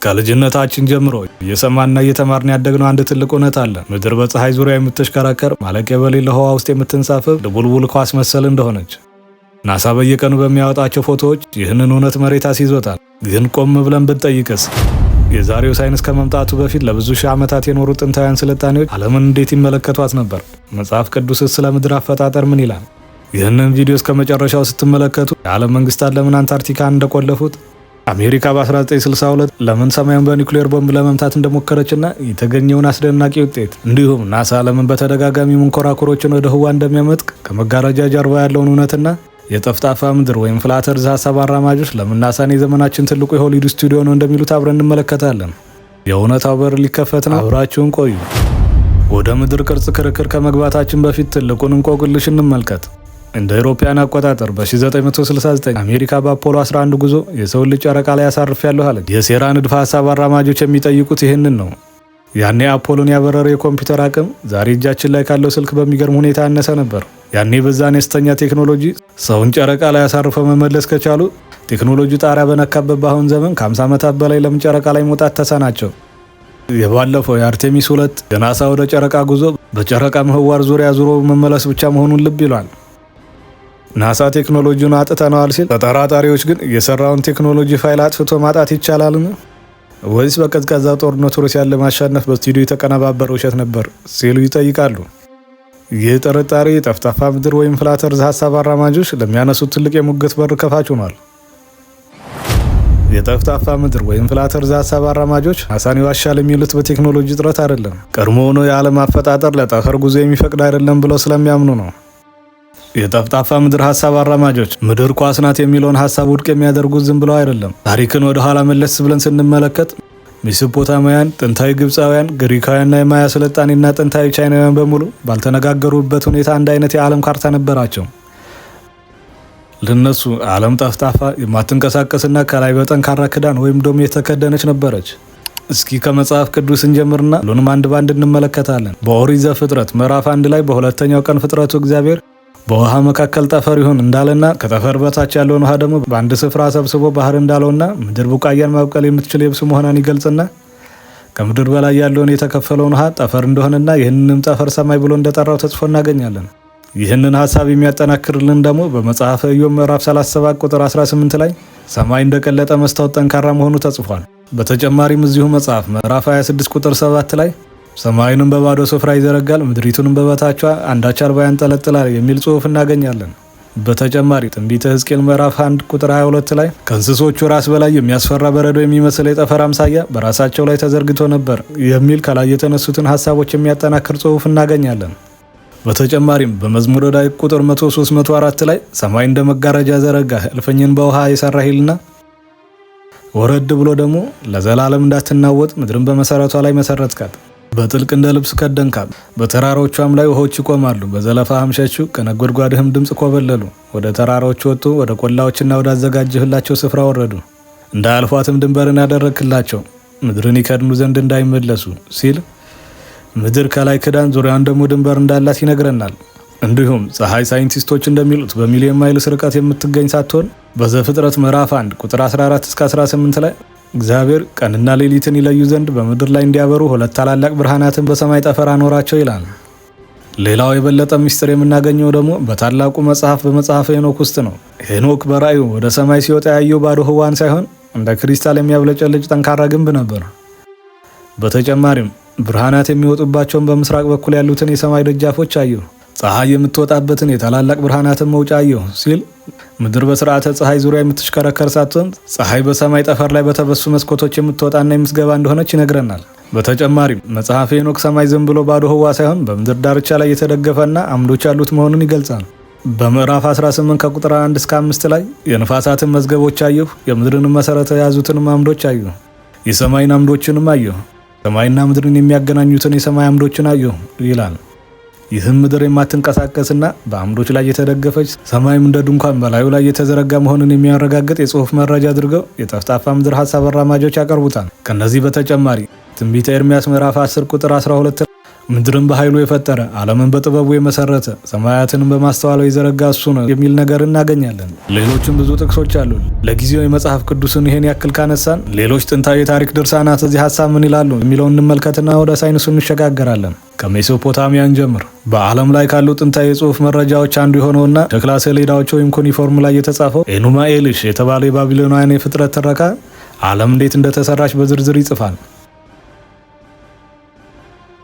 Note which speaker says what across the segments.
Speaker 1: ከልጅነታችን ጀምሮ እየሰማና እየተማርን ያደግነው አንድ ትልቅ እውነት አለ። ምድር በፀሐይ ዙሪያ የምትሽከረከር ማለቂያ በሌለው ህዋ ውስጥ የምትንሳፈፍ ድቡልቡል ኳስ መሰል እንደሆነች ናሳ በየቀኑ በሚያወጣቸው ፎቶዎች ይህንን እውነት መሬት አስይዞታል። ግን ቆም ብለን ብንጠይቅስ? የዛሬው ሳይንስ ከመምጣቱ በፊት ለብዙ ሺህ ዓመታት የኖሩ ጥንታውያን ስልጣኔዎች ዓለምን እንዴት ይመለከቷት ነበር? መጽሐፍ ቅዱስስ ስለ ምድር አፈጣጠር ምን ይላል? ይህንን ቪዲዮ እስከ መጨረሻው ስትመለከቱ የዓለም መንግስታት ለምን አንታርክቲካን እንደቆለፉት፣ አሜሪካ በ1962 ለምን ሰማዩን በኒውክሌር ቦምብ ለመምታት እንደሞከረችና የተገኘውን አስደናቂ ውጤት፣ እንዲሁም ናሳ ለምን በተደጋጋሚ መንኮራኩሮችን ወደ ህዋ እንደሚያመጥቅ ከመጋረጃ ጀርባ ያለውን እውነትና የጠፍጣፋ ምድር ወይም ፍላት እርዝ ሀሳብ አራማጆች ለምን ናሳን የዘመናችን ትልቁ የሆሊውድ ስቱዲዮ ነው እንደሚሉት አብረን እንመለከታለን። የእውነታው በር ሊከፈት ነው። አብራችሁን ቆዩ። ወደ ምድር ቅርጽ ክርክር ከመግባታችን በፊት ትልቁን እንቆቅልሽ እንመልከት። እንደ አውሮፓውያን አቆጣጠር በ1969 አሜሪካ በአፖሎ 11 ጉዞ የሰው ልጅ ጨረቃ ላይ ያሳርፋለሁ አለች። የሴራ ንድፈ ሀሳብ አራማጆች የሚጠይቁት ይህንን ነው። ያኔ አፖሎን ያበረረ የኮምፒውተር አቅም ዛሬ እጃችን ላይ ካለው ስልክ በሚገርም ሁኔታ ያነሰ ነበር። ያኔ በዛ አነስተኛ ቴክኖሎጂ ሰውን ጨረቃ ላይ ያሳርፈው መመለስ ከቻሉ ቴክኖሎጂ ጣሪያ በነካበት በአሁን ዘመን ከ50 ዓመታት በላይ ለምን ጨረቃ ላይ መውጣት ተሳናቸው? የባለፈው የአርቴሚስ 2 የናሳ ወደ ጨረቃ ጉዞ በጨረቃ ምህዋር ዙሪያ ዙሮ መመለስ ብቻ መሆኑን ልብ ይሏል። ናሳ ቴክኖሎጂውን አጥተነዋል ሲል፣ ተጠራጣሪዎች ግን የሰራውን ቴክኖሎጂ ፋይል አጥፍቶ ማጣት ይቻላልን? ወይስ በቀዝቃዛ ጦርነት ሩሲያን ለማሸነፍ በስቱዲዮ የተቀነባበረ ውሸት ነበር ሲሉ ይጠይቃሉ። ይህ ጥርጣሬ የጠፍጣፋ ምድር ወይም ፍላት እርዝ ሀሳብ አራማጆች ለሚያነሱት ትልቅ የሙግት በር ከፋች ሆኗል። የጠፍጣፋ ምድር ወይም ፍላት እርዝ ሀሳብ አራማጆች ናሳን ይዋሻል የሚሉት በቴክኖሎጂ እጥረት አይደለም፣ ቀድሞውኑ የዓለም አፈጣጠር ለጠፈር ጉዞ የሚፈቅድ አይደለም ብለው ስለሚያምኑ ነው። የጠፍጣፋ ምድር ሀሳብ አራማጆች ምድር ኳስ ናት የሚለውን ሀሳብ ውድቅ የሚያደርጉት ዝም ብለው አይደለም። ታሪክን ወደ ኋላ መለስ ብለን ስንመለከት ሜሶፖታማውያን፣ ጥንታዊ ግብፃውያን፣ ግሪካውያንና የማያ ስልጣኔና ጥንታዊ ቻይናውያን በሙሉ ባልተነጋገሩበት ሁኔታ አንድ አይነት የዓለም ካርታ ነበራቸው። ለነሱ ዓለም ጠፍጣፋ፣ የማትንቀሳቀስና ከላይ በጠንካራ ክዳን ወይም ዶም የተከደነች ነበረች። እስኪ ከመጽሐፍ ቅዱስ እንጀምርና ሁሉንም አንድ ባንድ እንመለከታለን። በኦሪት ዘፍጥረት ምዕራፍ 1 ላይ በሁለተኛው ቀን ፍጥረቱ እግዚአብሔር በውሃ መካከል ጠፈር ይሁን እንዳለና ከጠፈር በታች ያለውን ውሃ ደግሞ በአንድ ስፍራ ሰብስቦ ባህር እንዳለውና ምድር ቡቃያን ማብቀል የምትችል የብስ መሆኗን ይገልጽና ከምድር በላይ ያለውን የተከፈለውን ውሃ ጠፈር እንደሆነና ይህንንም ጠፈር ሰማይ ብሎ እንደጠራው ተጽፎ እናገኛለን። ይህንን ሀሳብ የሚያጠናክርልን ደግሞ በመጽሐፈ ኢዮብ ምዕራፍ 37 ቁጥር 18 ላይ ሰማይ እንደቀለጠ መስታወት ጠንካራ መሆኑ ተጽፏል። በተጨማሪም እዚሁ መጽሐፍ ምዕራፍ 26 ቁጥር 7 ላይ ሰማዩንም በባዶ ስፍራ ይዘረጋል፣ ምድሪቱንም በበታቿ አንዳች አልባ ያንጠለጥላል የሚል ጽሑፍ እናገኛለን። በተጨማሪ ትንቢተ ሕዝቅኤል ምዕራፍ 1 ቁጥር 22 ላይ ከእንስሶቹ ራስ በላይ የሚያስፈራ በረዶ የሚመስል የጠፈር አምሳያ በራሳቸው ላይ ተዘርግቶ ነበር የሚል ከላይ የተነሱትን ሀሳቦች የሚያጠናክር ጽሑፍ እናገኛለን። በተጨማሪም በመዝሙረ ዳዊት ቁጥር 103-104 ላይ ሰማይ እንደ መጋረጃ ዘረጋ፣ እልፍኝን በውሃ የሰራ ሂልና ወረድ ብሎ ደግሞ ለዘላለም እንዳትናወጥ ምድርን በመሰረቷ ላይ መሰረትካት፣ በጥልቅ እንደ ልብስ ከደንካት፣ በተራሮቿም ላይ ውሆች ይቆማሉ፣ በዘለፋህም ሸሹ፣ ከነጎድጓድህም ድምፅ ኮበለሉ፣ ወደ ተራሮች ወጡ፣ ወደ ቆላዎችና ወደ አዘጋጀህላቸው ስፍራ ወረዱ፣ እንዳያልፏትም ድንበርን ያደረግክላቸው፣ ምድርን ይከድኑ ዘንድ እንዳይመለሱ ሲል ምድር ከላይ ክዳን ዙሪያውን ደግሞ ድንበር እንዳላት ይነግረናል። እንዲሁም ፀሐይ ሳይንቲስቶች እንደሚሉት በሚሊዮን ማይልስ ርቀት የምትገኝ ሳትሆን በዘፍጥረት ምዕራፍ 1 ቁጥር 14-18 ላይ እግዚአብሔር ቀንና ሌሊትን ይለዩ ዘንድ በምድር ላይ እንዲያበሩ 2 ታላላቅ ብርሃናትን በሰማይ ጠፈር አኖራቸው ይላል። ሌላው የበለጠ ምስጢር የምናገኘው ደግሞ በታላቁ መጽሐፍ በመጽሐፈ ሄኖክ ውስጥ ነው። ሄኖክ በራእዩ ወደ ሰማይ ሲወጣ ያየው ባዶ ህዋን ሳይሆን እንደ ክሪስታል የሚያብለጨልጭ ጠንካራ ግንብ ነበር። በተጨማሪም ብርሃናት የሚወጡባቸውን በምስራቅ በኩል ያሉትን የሰማይ ደጃፎች አየሁ፣ ፀሐይ የምትወጣበትን የታላላቅ ብርሃናትን መውጫ አየሁ ሲል ምድር በስርዓተ ፀሐይ ዙሪያ የምትሽከረከር ሳትሆን ፀሐይ በሰማይ ጠፈር ላይ በተበሱ መስኮቶች የምትወጣና የምትገባ እንደሆነች ይነግረናል። በተጨማሪም መጽሐፈ ሄኖክ ሰማይ ዝም ብሎ ባዶ ህዋ ሳይሆን በምድር ዳርቻ ላይ የተደገፈና አምዶች ያሉት መሆኑን ይገልጻል። በምዕራፍ 18 ከቁጥር 1-5 ላይ የንፋሳትን መዝገቦች አየሁ፣ የምድርንም መሰረተ የያዙትንም አምዶች አየሁ፣ የሰማይን አምዶችንም አየሁ፣ ሰማይና ምድርን የሚያገናኙትን የሰማይ አምዶችን አየሁ ይላል። ይህም ምድር የማትንቀሳቀስና በአምዶች ላይ የተደገፈች ሰማይም እንደ ድንኳን በላዩ ላይ የተዘረጋ መሆኑን የሚያረጋግጥ የጽሑፍ መረጃ አድርገው የጠፍጣፋ ምድር ሀሳብ አራማጆች ያቀርቡታል። ከነዚህ በተጨማሪ ትንቢተ ኤርምያስ ምዕራፍ 10 ቁጥር 12 ምድርን በኃይሉ የፈጠረ ዓለምን በጥበቡ የመሰረተ ሰማያትንም በማስተዋለው የዘረጋ እሱ ነው የሚል ነገር እናገኛለን። ሌሎችም ብዙ ጥቅሶች አሉ። ለጊዜው የመጽሐፍ ቅዱስን ይሄን ያክል ካነሳን ሌሎች ጥንታዊ የታሪክ ድርሳናት እዚህ ሀሳብ ምን ይላሉ የሚለውን እንመልከትና ወደ ሳይንሱ እንሸጋገራለን። ከሜሶፖታሚያን ጀምር በዓለም ላይ ካሉ ጥንታዊ የጽሑፍ መረጃዎች አንዱ የሆነውና ሸክላ ሰሌዳዎች ወይም ኮኒፎርም ላይ የተጻፈው ኤኑማ ኤሊሽ የተባለ የባቢሎናውያን የፍጥረት ትረካ ዓለም እንዴት እንደተሰራች በዝርዝር ይጽፋል።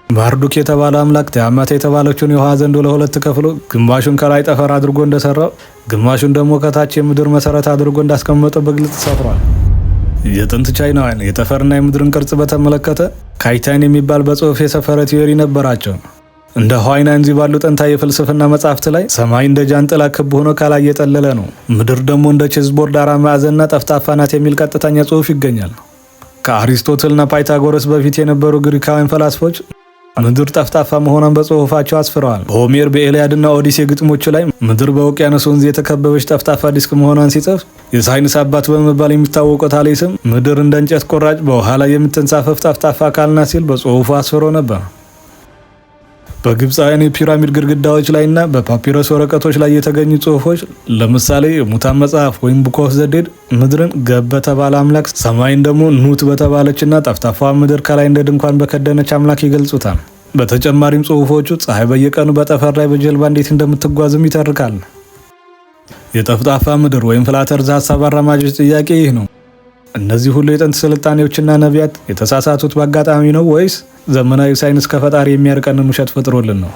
Speaker 1: ማርዱክ የተባለ አምላክ ቲያማት የተባለችውን የውሃ ዘንዶ ለሁለት ከፍሎ ግማሹን ከላይ ጠፈር አድርጎ እንደሰራው ግማሹን ደግሞ ከታች የምድር መሰረት አድርጎ እንዳስቀመጠው በግልጽ ሰፍሯል። የጥንት ቻይናውያን የጠፈርና የምድርን ቅርጽ በተመለከተ ካይታይን የሚባል በጽሑፍ የሰፈረ ቲዮሪ ነበራቸው። እንደ ሃይናንዚ ባሉ ጥንታዊ የፍልስፍና መጻሕፍት ላይ ሰማይ እንደ ጃንጥላ ክብ ሆኖ ከላይ የጠለለ ነው፣ ምድር ደግሞ እንደ ቼዝቦርድ አራት ማዕዘንና ጠፍጣፋ ናት የሚል ቀጥተኛ ጽሑፍ ይገኛል። ከአሪስቶትልና ፓይታጎረስ በፊት የነበሩ ግሪካውያን ፈላስፎች ምድር ጠፍጣፋ መሆኗን በጽሑፋቸው አስፍረዋል። ሆሜር በኤልያድና ኦዲሴ ግጥሞቹ ላይ ምድር በውቅያኖስ ወንዝ የተከበበች ጠፍጣፋ ዲስክ መሆኗን ሲጽፍ የሳይንስ አባት በመባል የሚታወቀው ታሌስም ምድር እንደ እንጨት ቆራጭ በውሃ ላይ የምትንሳፈፍ ጠፍጣፋ አካል ናት ሲል በጽሑፉ አስፍሮ ነበር። በግብፃውያን የፒራሚድ ግድግዳዎች ላይና በፓፒረስ ወረቀቶች ላይ የተገኙ ጽሑፎች ለምሳሌ የሙታን መጽሐፍ ወይም ቡክ ኦፍ ዘ ዴድ ምድርን ገብ በተባለ አምላክ፣ ሰማይን ደግሞ ኑት በተባለችና ጠፍጣፋ ምድር ከላይ እንደ ድንኳን በከደነች አምላክ ይገልጹታል። በተጨማሪም ጽሑፎቹ ፀሐይ በየቀኑ በጠፈር ላይ በጀልባ እንዴት እንደምትጓዝም ይተርካል። የጠፍጣፋ ምድር ወይም ፍላተርዝ ሀሳብ አራማጆች ጥያቄ ይህ ነው። እነዚህ ሁሉ የጥንት ስልጣኔዎችና ነቢያት የተሳሳቱት በአጋጣሚ ነው ወይስ ዘመናዊ ሳይንስ ከፈጣሪ የሚያርቀንን ውሸት ፈጥሮልን ነው?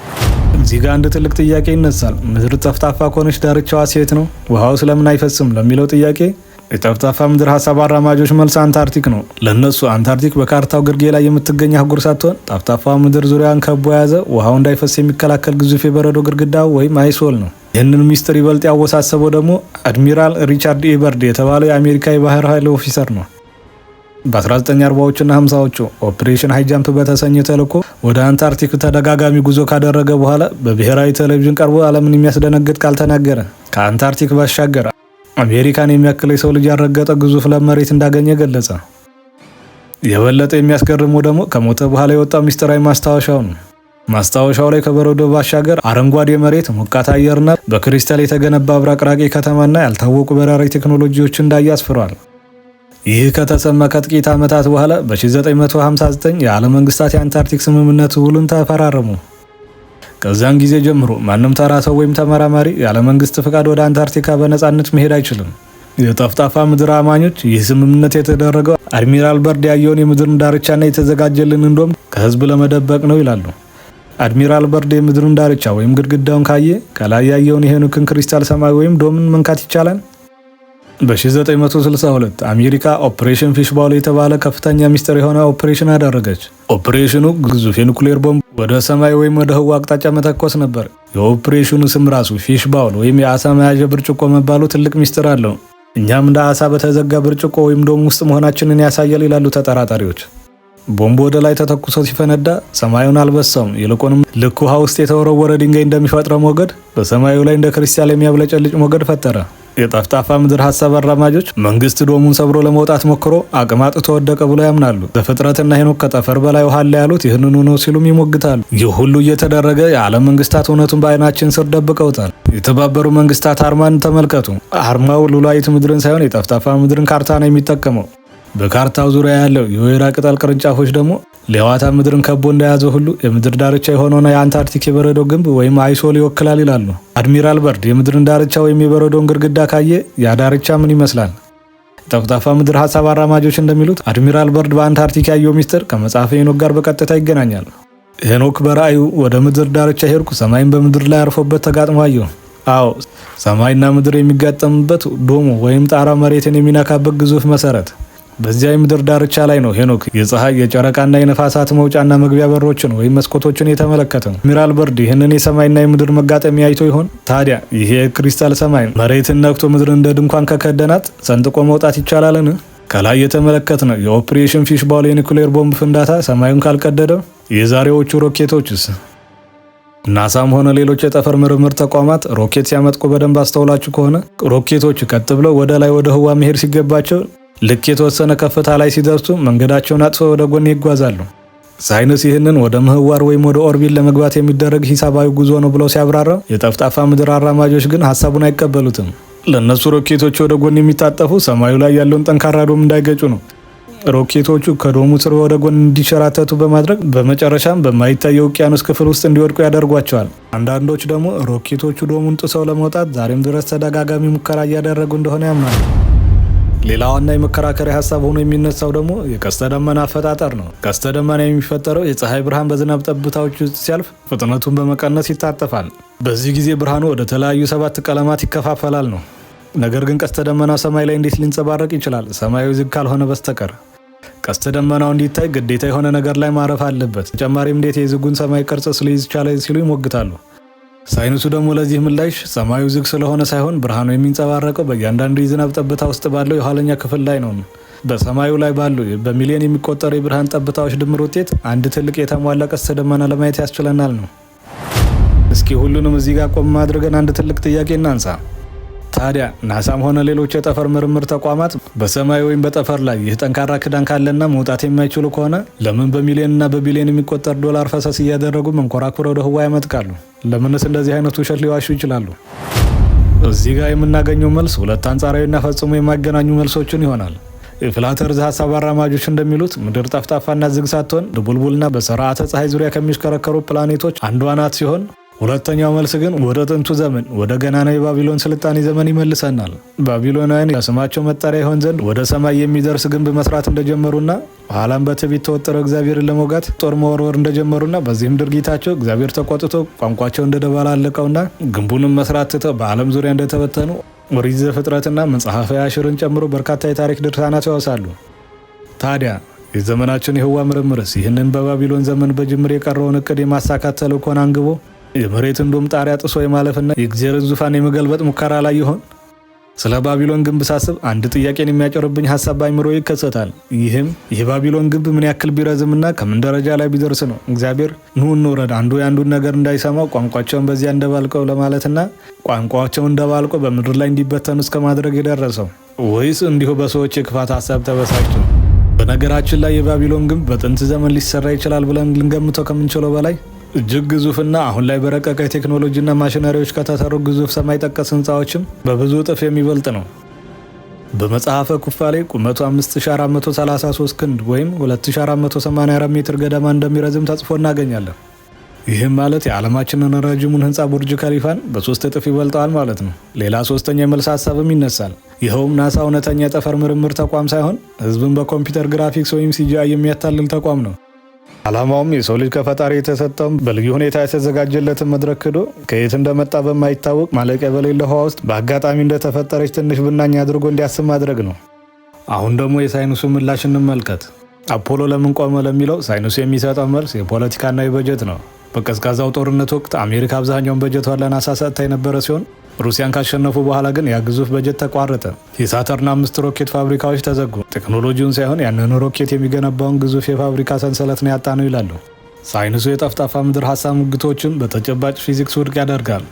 Speaker 1: እዚህ ጋር አንድ ትልቅ ጥያቄ ይነሳል። ምድር ጠፍጣፋ ከሆነች ዳርቻዋ ሴት ነው፣ ውሃው ስለምን አይፈስም ለሚለው ጥያቄ የጠፍጣፋ ምድር ሀሳብ አራማጆች መልስ አንታርክቲክ ነው። ለእነሱ አንታርክቲክ በካርታው ግርጌ ላይ የምትገኝ አህጉር ሳትሆን ጠፍጣፋ ምድር ዙሪያን ከቦ የያዘ ውሃው እንዳይፈስ የሚከላከል ግዙፍ የበረዶ ግድግዳ ወይም አይሶል ነው። ይህንን ሚስጥር ይበልጥ ያወሳሰበው ደግሞ አድሚራል ሪቻርድ ኤ በርድ የተባለው የአሜሪካ የባህር ኃይል ኦፊሰር ነው። በ1940ዎቹና 50ዎቹ ኦፕሬሽን ሃይጃምፕ በተሰኘ ተልዕኮ ወደ አንታርክቲክ ተደጋጋሚ ጉዞ ካደረገ በኋላ በብሔራዊ ቴሌቪዥን ቀርቦ ዓለምን የሚያስደነግጥ ቃል ተናገረ። ከአንታርክቲክ ባሻገር አሜሪካን የሚያክል የሰው ልጅ ያልረገጠ ግዙፍ ለም መሬት እንዳገኘ ገለጸ። የበለጠ የሚያስገርመው ደግሞ ከሞተ በኋላ የወጣው ሚስጥራዊ ማስታወሻው ነው። ማስታወሻው ላይ ከበረዶ ባሻገር አረንጓዴ መሬት፣ ሞቃት አየርና በክሪስታል የተገነባ አብራቅራቂ ከተማና ያልታወቁ በራሪ ቴክኖሎጂዎች እንዳየ አስፍሯል። ይህ ከተሰማ ከጥቂት ዓመታት በኋላ በ1959 የዓለም መንግስታት የአንታርክቲክ ስምምነት ውሉን ተፈራረሙ። ከዛን ጊዜ ጀምሮ ማንም ተራ ሰው ወይም ተመራማሪ ያለ መንግስት ፍቃድ ወደ አንታርክቲካ በነፃነት መሄድ አይችልም። የጠፍጣፋ ምድር አማኞች ይህ ስምምነት የተደረገው አድሚራል በርድ ያየውን የምድርን ዳርቻና የተዘጋጀልን እንደም ከህዝብ ለመደበቅ ነው ይላሉ። አድሚራል በርድ የምድርን ዳርቻ ወይም ግድግዳውን ካየ ከላይ ያየውን የሄኖክን ክሪስታል ሰማይ ወይም ዶምን መንካት ይቻላል። በ1962 አሜሪካ ኦፕሬሽን ፊሽባውል የተባለ ከፍተኛ ሚስጥር የሆነ ኦፕሬሽን አደረገች። ኦፕሬሽኑ ግዙፍ የኒኩሌር ቦምብ ወደ ሰማይ ወይም ወደ ህዋ አቅጣጫ መተኮስ ነበር። የኦፕሬሽኑ ስም ራሱ ፊሽባውል ወይም የአሳ መያዣ ብርጭቆ መባሉ ትልቅ ሚስጥር አለው። እኛም እንደ አሳ በተዘጋ ብርጭቆ ወይም ዶም ውስጥ መሆናችንን ያሳያል ይላሉ ተጠራጣሪዎች። ቦምቡ ወደ ላይ ተተኩሶ ሲፈነዳ ሰማዩን አልበሳውም። ይልቁንም ልክ ውሃ ውስጥ የተወረወረ ድንጋይ እንደሚፈጥረው ሞገድ በሰማዩ ላይ እንደ ክሪስታል የሚያብለጨልጭ ሞገድ ፈጠረ። የጠፍጣፋ ምድር ሀሳብ አራማጆች መንግስት ዶሙን ሰብሮ ለመውጣት ሞክሮ አቅም አጥቶ ወደቀ ብሎ ያምናሉ። ዘፍጥረትና ሄኖክ ከጠፈር በላይ ውሃ አለ ያሉት ይህንኑ ነው ሲሉም ይሞግታሉ። ይህ ሁሉ እየተደረገ የዓለም መንግስታት እውነቱን በአይናችን ስር ደብቀውታል። የተባበሩ መንግስታት አርማን ተመልከቱ። አርማው ሉላዊት ምድርን ሳይሆን የጠፍጣፋ ምድርን ካርታ ነው የሚጠቀመው። በካርታው ዙሪያ ያለው የወይራ ቅጠል ቅርንጫፎች ደግሞ ሌዋታን ምድርን ከቦ እንደያዘ ሁሉ የምድር ዳርቻ የሆነውን የአንታርክቲክ የበረዶ ግንብ ወይም አይሶል ይወክላል ይላሉ። አድሚራል በርድ የምድርን ዳርቻ ወይም የበረዶን ግድግዳ ካየ ያ ዳርቻ ምን ይመስላል? የጠፍጣፋ ምድር ሀሳብ አራማጆች እንደሚሉት አድሚራል በርድ በአንታርክቲክ ያየው ሚስጥር ከመጽሐፈ ሄኖክ ጋር በቀጥታ ይገናኛል። ሄኖክ በራእዩ ወደ ምድር ዳርቻ ሄድኩ፣ ሰማይን በምድር ላይ አርፎበት ተጋጥሞ አየሁ። አዎ ሰማይና ምድር የሚጋጠሙበት ዶሙ ወይም ጣራ መሬትን የሚነካበት ግዙፍ መሰረት በዚያ የምድር ዳርቻ ላይ ነው ሄኖክ የፀሐይ የጨረቃና የነፋሳት መውጫና መግቢያ በሮችን ወይም መስኮቶችን የተመለከተው። አድሚራል በርድ ይህንን የሰማይና የምድር መጋጠሚያ አይቶ ይሆን ታዲያ? ይሄ የክሪስታል ሰማይ መሬትን ነክቶ ምድር እንደ ድንኳን ከከደናት ሰንጥቆ መውጣት ይቻላልን? ከላይ የተመለከትነው የኦፕሬሽን ፊሽባውል የኒኩሌር ቦምብ ፍንዳታ ሰማዩን ካልቀደደው የዛሬዎቹ ሮኬቶችስ? ናሳም ሆነ ሌሎች የጠፈር ምርምር ተቋማት ሮኬት ሲያመጥቁ በደንብ አስተውላችሁ ከሆነ ሮኬቶቹ ቀጥ ብለው ወደ ላይ ወደ ህዋ መሄድ ሲገባቸው ልክ የተወሰነ ከፍታ ላይ ሲደርሱ መንገዳቸውን አጥፈው ወደ ጎን ይጓዛሉ። ሳይንስ ይህንን ወደ ምህዋር ወይም ወደ ኦርቢት ለመግባት የሚደረግ ሂሳባዊ ጉዞ ነው ብለው ሲያብራራ፣ የጠፍጣፋ ምድር አራማጆች ግን ሀሳቡን አይቀበሉትም። ለእነሱ ሮኬቶች ወደ ጎን የሚታጠፉ ሰማዩ ላይ ያለውን ጠንካራ ዶም እንዳይገጩ ነው። ሮኬቶቹ ከዶሙ ስር ወደ ጎን እንዲሸራተቱ በማድረግ በመጨረሻም በማይታየው ውቅያኖስ ክፍል ውስጥ እንዲወድቁ ያደርጓቸዋል። አንዳንዶች ደግሞ ሮኬቶቹ ዶሙን ጥሰው ለመውጣት ዛሬም ድረስ ተደጋጋሚ ሙከራ እያደረጉ እንደሆነ ያምናሉ። ሌላ ዋና የመከራከሪያ ሀሳብ ሆኖ የሚነሳው ደግሞ የቀስተ ደመና አፈጣጠር ነው። ቀስተ ደመና የሚፈጠረው የፀሐይ ብርሃን በዝናብ ጠብታዎች ውስጥ ሲያልፍ ፍጥነቱን በመቀነስ ይታጠፋል። በዚህ ጊዜ ብርሃኑ ወደ ተለያዩ 7 ቀለማት ይከፋፈላል ነው። ነገር ግን ቀስተ ደመና ሰማይ ላይ እንዴት ሊንጸባረቅ ይችላል? ሰማያዊ ዝግ ካልሆነ በስተቀር። ቀስተ ደመናው እንዲታይ ግዴታ የሆነ ነገር ላይ ማረፍ አለበት። ተጨማሪም እንዴት የዝጉን ሰማይ ቅርጽ ሊይዝ ቻለ ሲሉ ይሞግታሉ። ሳይንሱ ደግሞ ለዚህ ምላሽ ሰማዩ ዝግ ስለሆነ ሳይሆን ብርሃኑ የሚንጸባረቀው በእያንዳንዱ የዝናብ ጠብታ ውስጥ ባለው የኋለኛ ክፍል ላይ ነው። በሰማዩ ላይ ባሉ በሚሊዮን የሚቆጠሩ የብርሃን ጠብታዎች ድምር ውጤት አንድ ትልቅ የተሟላ ቀስተ ደመና ለማየት ያስችለናል ነው። እስኪ ሁሉንም እዚህ ጋር ቆም አድርገን አንድ ትልቅ ጥያቄ እናንሳ። ታዲያ ናሳም ሆነ ሌሎች የጠፈር ምርምር ተቋማት በሰማይ ወይም በጠፈር ላይ ይህ ጠንካራ ክዳን ካለና መውጣት የማይችሉ ከሆነ ለምን በሚሊዮንና በቢሊዮን የሚቆጠር ዶላር ፈሰስ እያደረጉ መንኮራኩር ወደ ህዋ ያመጥቃሉ? ለምንስ እንደዚህ አይነት ውሸት ሊዋሹ ይችላሉ? እዚህ ጋር የምናገኘው መልስ ሁለት አንጻራዊና ፈጽሞ የማይገናኙ መልሶችን ይሆናል። የፍላት እርዝ ሀሳብ አራማጆች እንደሚሉት ምድር ጠፍጣፋና ዝግ ሳትሆን ድቡልቡልና በስርዓተ ፀሐይ ዙሪያ ከሚሽከረከሩ ፕላኔቶች አንዷ ናት ሲሆን፣ ሁለተኛው መልስ ግን ወደ ጥንቱ ዘመን ወደ ገናና የባቢሎን ስልጣኔ ዘመን ይመልሰናል። ባቢሎናውያን ለስማቸው መጠሪያ ይሆን ዘንድ ወደ ሰማይ የሚደርስ ግንብ መስራት እንደጀመሩና በኋላም በትዕቢት ተወጥረው እግዚአብሔርን ለመውጋት ጦር መወርወር እንደጀመሩና በዚህም ድርጊታቸው እግዚአብሔር ተቆጥቶ ቋንቋቸው እንደደባላለቀውና ግንቡንም መስራት ትተው በዓለም ዙሪያ እንደተበተኑ ኦሪት ዘፍጥረትና መጽሐፈ አሽርን ጨምሮ በርካታ የታሪክ ድርሳናት ያወሳሉ። ታዲያ የዘመናችን የህዋ ምርምርስ ይህንን በባቢሎን ዘመን በጅምር የቀረውን እቅድ የማሳካት ተልዕኮን አንግቦ የመሬትን ዶም ጣሪያ ጥሶ የማለፍና የእግዚአብሔርን ዙፋን የመገልበጥ ሙከራ ላይ ይሆን? ስለ ባቢሎን ግንብ ሳስብ አንድ ጥያቄን የሚያጨርብኝ ሀሳብ በአይምሮ ይከሰታል። ይህም የባቢሎን ግንብ ምን ያክል ቢረዝምና ከምን ደረጃ ላይ ቢደርስ ነው እግዚአብሔር ኑ እንውረድ አንዱ የአንዱን ነገር እንዳይሰማው ቋንቋቸውን በዚያ እንደባልቀው ለማለትና ቋንቋቸውን እንደባልቆ በምድር ላይ እንዲበተኑ እስከ ማድረግ የደረሰው? ወይስ እንዲሁ በሰዎች የክፋት ሀሳብ ተበሳጭቶ? በነገራችን ላይ የባቢሎን ግንብ በጥንት ዘመን ሊሰራ ይችላል ብለን ልንገምተው ከምንችለው በላይ እጅግ ግዙፍና አሁን ላይ በረቀቀ የቴክኖሎጂና ማሽነሪዎች ከተሰሩ ግዙፍ ሰማይ ጠቀስ ህንፃዎችም በብዙ እጥፍ የሚበልጥ ነው። በመጽሐፈ ኩፋሌ ቁመቱ 5433 ክንድ ወይም 2484 ሜትር ገደማ እንደሚረዝም ተጽፎ እናገኛለን። ይህም ማለት የዓለማችንን ረጅሙን ህንፃ ቡርጅ ከሊፋን በ3 እጥፍ ይበልጠዋል ማለት ነው። ሌላ ሶስተኛ የመልስ ሀሳብም ይነሳል። ይኸውም ናሳ እውነተኛ የጠፈር ምርምር ተቋም ሳይሆን ህዝብን በኮምፒውተር ግራፊክስ ወይም ሲጂአይ የሚያታልል ተቋም ነው። ዓላማውም የሰው ልጅ ከፈጣሪ የተሰጠውን በልዩ ሁኔታ የተዘጋጀለትን መድረክ ክዶ ከየት እንደመጣ በማይታወቅ ማለቂያ በሌለ ውሃ ውስጥ በአጋጣሚ እንደተፈጠረች ትንሽ ብናኝ አድርጎ እንዲያስብ ማድረግ ነው። አሁን ደግሞ የሳይንሱ ምላሽ እንመልከት። አፖሎ ለምን ቆመ ለሚለው ሳይንሱ የሚሰጠው መልስ የፖለቲካና የበጀት ነው። በቀዝቃዛው ጦርነት ወቅት አሜሪካ አብዛኛውን በጀቷን ለናሳ ሰጥታ የነበረ ሲሆን ሩሲያን ካሸነፉ በኋላ ግን ያ ግዙፍ በጀት ተቋረጠ። የሳተርን 5 ሮኬት ፋብሪካዎች ተዘጉ። ቴክኖሎጂውን ሳይሆን ያንን ሮኬት የሚገነባውን ግዙፍ የፋብሪካ ሰንሰለት ነው ያጣነው ይላሉ። ሳይንሱ የጠፍጣፋ ምድር ሀሳብ ሙግቶችን በተጨባጭ ፊዚክስ ውድቅ ያደርጋል።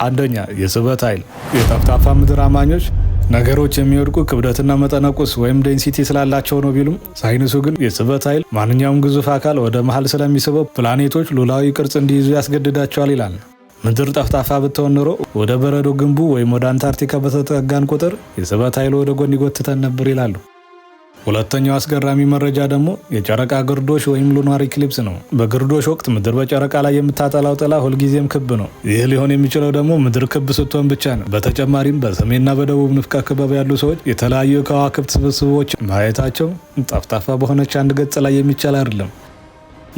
Speaker 1: አንደኛ፣ የስበት ኃይል። የጠፍጣፋ ምድር አማኞች ነገሮች የሚወድቁ ክብደትና መጠነቁስ ወይም ዴንሲቲ ስላላቸው ነው ቢሉም ሳይንሱ ግን የስበት ኃይል ማንኛውም ግዙፍ አካል ወደ መሃል ስለሚስበው ፕላኔቶች ሉላዊ ቅርጽ እንዲይዙ ያስገድዳቸዋል ይላል። ምድር ጠፍጣፋ ብትሆን ኖሮ ወደ በረዶ ግንቡ ወይም ወደ አንታርክቲካ በተጠጋን ቁጥር የስበት ኃይሉ ወደ ጎን ይጎትተን ነበር ይላሉ። ሁለተኛው አስገራሚ መረጃ ደግሞ የጨረቃ ግርዶሽ ወይም ሉናር ኢክሊፕስ ነው። በግርዶሽ ወቅት ምድር በጨረቃ ላይ የምታጠላው ጥላ ሁልጊዜም ክብ ነው። ይህ ሊሆን የሚችለው ደግሞ ምድር ክብ ስትሆን ብቻ ነው። በተጨማሪም በሰሜንና በደቡብ ንፍቀ ክበብ ያሉ ሰዎች የተለያዩ የከዋክብት ስብስቦች ማየታቸው ጠፍጣፋ በሆነች አንድ ገጽ ላይ የሚቻል አይደለም።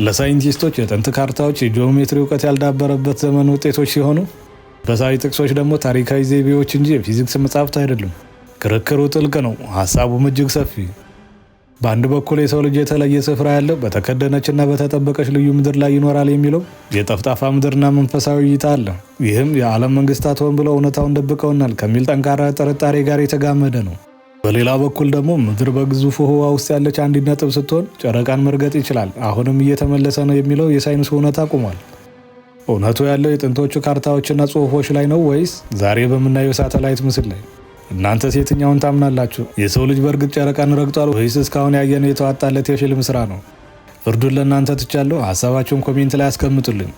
Speaker 1: ለሳይንቲስቶች የጥንት ካርታዎች የጂኦሜትሪ እውቀት ያልዳበረበት ዘመን ውጤቶች ሲሆኑ፣ በሳዊ ጥቅሶች ደግሞ ታሪካዊ ዘይቤዎች እንጂ የፊዚክስ መጻሕፍት አይደሉም። ክርክሩ ጥልቅ ነው፣ ሀሳቡም እጅግ ሰፊ። በአንድ በኩል የሰው ልጅ የተለየ ስፍራ ያለው በተከደነችና በተጠበቀች ልዩ ምድር ላይ ይኖራል የሚለው የጠፍጣፋ ምድርና መንፈሳዊ እይታ አለ። ይህም የዓለም መንግስታት ሆን ብለው እውነታውን ደብቀውናል ከሚል ጠንካራ ጥርጣሬ ጋር የተጋመደ ነው። በሌላ በኩል ደግሞ ምድር በግዙፉ ህዋ ውስጥ ያለች አንድ ነጥብ ስትሆን ጨረቃን መርገጥ ይችላል፣ አሁንም እየተመለሰ ነው የሚለው የሳይንሱ እውነታ ቆሟል። እውነቱ ያለው የጥንቶቹ ካርታዎችና ጽሑፎች ላይ ነው ወይስ ዛሬ በምናየው ሳተላይት ምስል ላይ? እናንተስ የትኛውን ታምናላችሁ? የሰው ልጅ በእርግጥ ጨረቃን ረግጧል ወይስ እስካሁን ያየነው የተዋጣለት የፊልም ስራ ነው? ፍርዱን ለእናንተ ትቻለሁ። ሀሳባቸውን ኮሜንት ላይ አስቀምጡልኝ።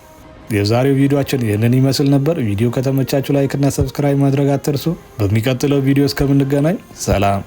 Speaker 1: የዛሬው ቪዲዮአችን ይህንን ይመስል ነበር። ቪዲዮ ከተመቻችሁ ላይክ እና ሰብስክራይብ ማድረግ አትርሱ። በሚቀጥለው ቪዲዮ እስከምንገናኝ ሰላም።